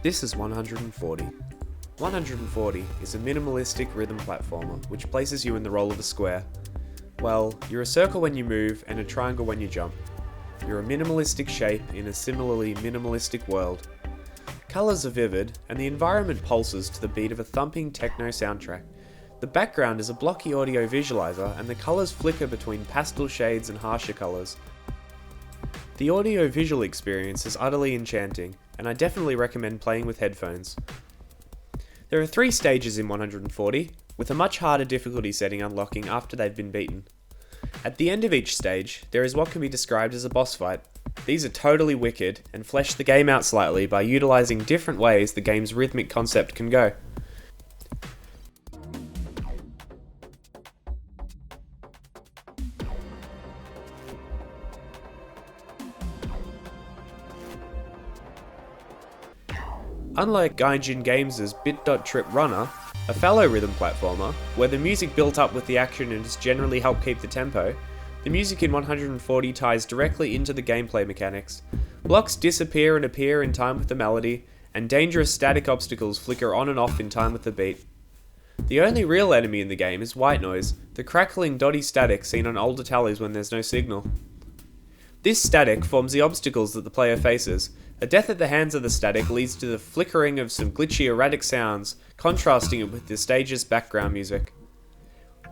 This is 140. 140 is a minimalistic rhythm platformer which places you in the role of a square. Well, you're a circle when you move and a triangle when you jump. You're a minimalistic shape in a similarly minimalistic world. Colours are vivid and the environment pulses to the beat of a thumping techno soundtrack. The background is a blocky audio visualizer and the colours flicker between pastel shades and harsher colours. The audio-visual experience is utterly enchanting, and I definitely recommend playing with headphones. There are 3 stages in 140, with a much harder difficulty setting unlocking after they've been beaten. At the end of each stage, there is what can be described as a boss fight. These are totally wicked, and flesh the game out slightly by utilising different ways the game's rhythmic concept can go. Unlike Gaijin Games' Bit.Trip Runner, a fallow rhythm platformer, where the music built up with the action and has generally helped keep the tempo, the music in 140 ties directly into the gameplay mechanics. Blocks disappear and appear in time with the melody, and dangerous static obstacles flicker on and off in time with the beat. The only real enemy in the game is white noise, the crackling dotty static seen on older tallies when there's no signal. This static forms the obstacles that the player faces. A death at the hands of the static leads to the flickering of some glitchy erratic sounds, contrasting it with the stage's background music.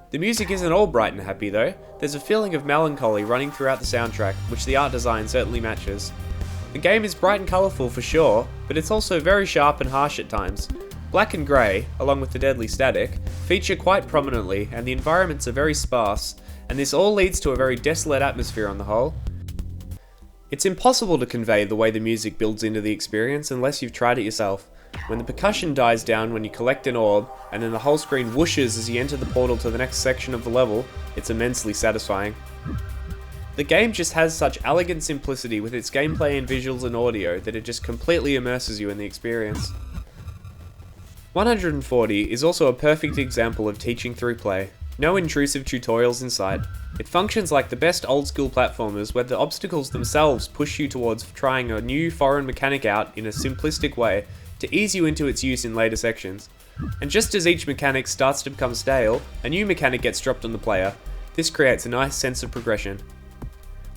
The music isn't all bright and happy though. There's a feeling of melancholy running throughout the soundtrack, which the art design certainly matches. The game is bright and colourful for sure, but it's also very sharp and harsh at times. Black and grey, along with the deadly static, feature quite prominently and the environments are very sparse, and this all leads to a very desolate atmosphere on the whole. It's impossible to convey the way the music builds into the experience unless you've tried it yourself. When the percussion dies down when you collect an orb, and then the whole screen whooshes as you enter the portal to the next section of the level, it's immensely satisfying. The game just has such elegant simplicity with its gameplay and visuals and audio that it just completely immerses you in the experience. 140 is also a perfect example of teaching through play. No intrusive tutorials in sight. It functions like the best old school platformers where the obstacles themselves push you towards trying a new foreign mechanic out in a simplistic way to ease you into its use in later sections. And just as each mechanic starts to become stale, a new mechanic gets dropped on the player. This creates a nice sense of progression.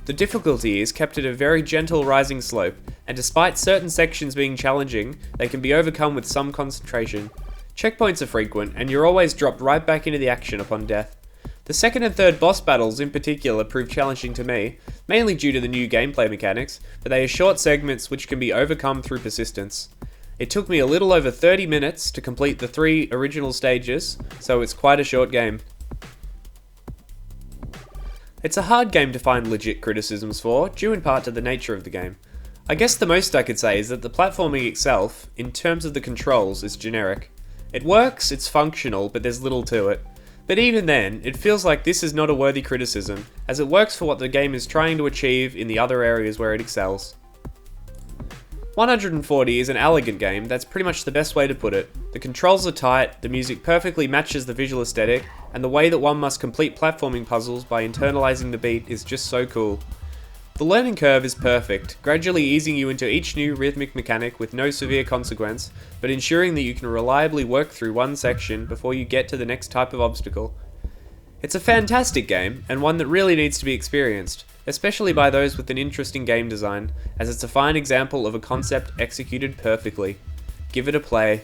The difficulty is kept at a very gentle rising slope, and despite certain sections being challenging, they can be overcome with some concentration. Checkpoints are frequent, and you're always dropped right back into the action upon death. The second and third boss battles in particular prove challenging to me, mainly due to the new gameplay mechanics, but they are short segments which can be overcome through persistence. It took me a little over 30 minutes to complete the 3 original stages, so it's quite a short game. It's a hard game to find legit criticisms for, due in part to the nature of the game. I guess the most I could say is that the platforming itself, in terms of the controls, is generic. It works, it's functional, but there's little to it. But even then, it feels like this is not a worthy criticism, as it works for what the game is trying to achieve in the other areas where it excels. 140 is an elegant game, that's pretty much the best way to put it. The controls are tight, the music perfectly matches the visual aesthetic, and the way that one must complete platforming puzzles by internalizing the beat is just so cool. The learning curve is perfect, gradually easing you into each new rhythmic mechanic with no severe consequence, but ensuring that you can reliably work through one section before you get to the next type of obstacle. It's a fantastic game, and one that really needs to be experienced, especially by those with an interest in game design, as it's a fine example of a concept executed perfectly. Give it a play.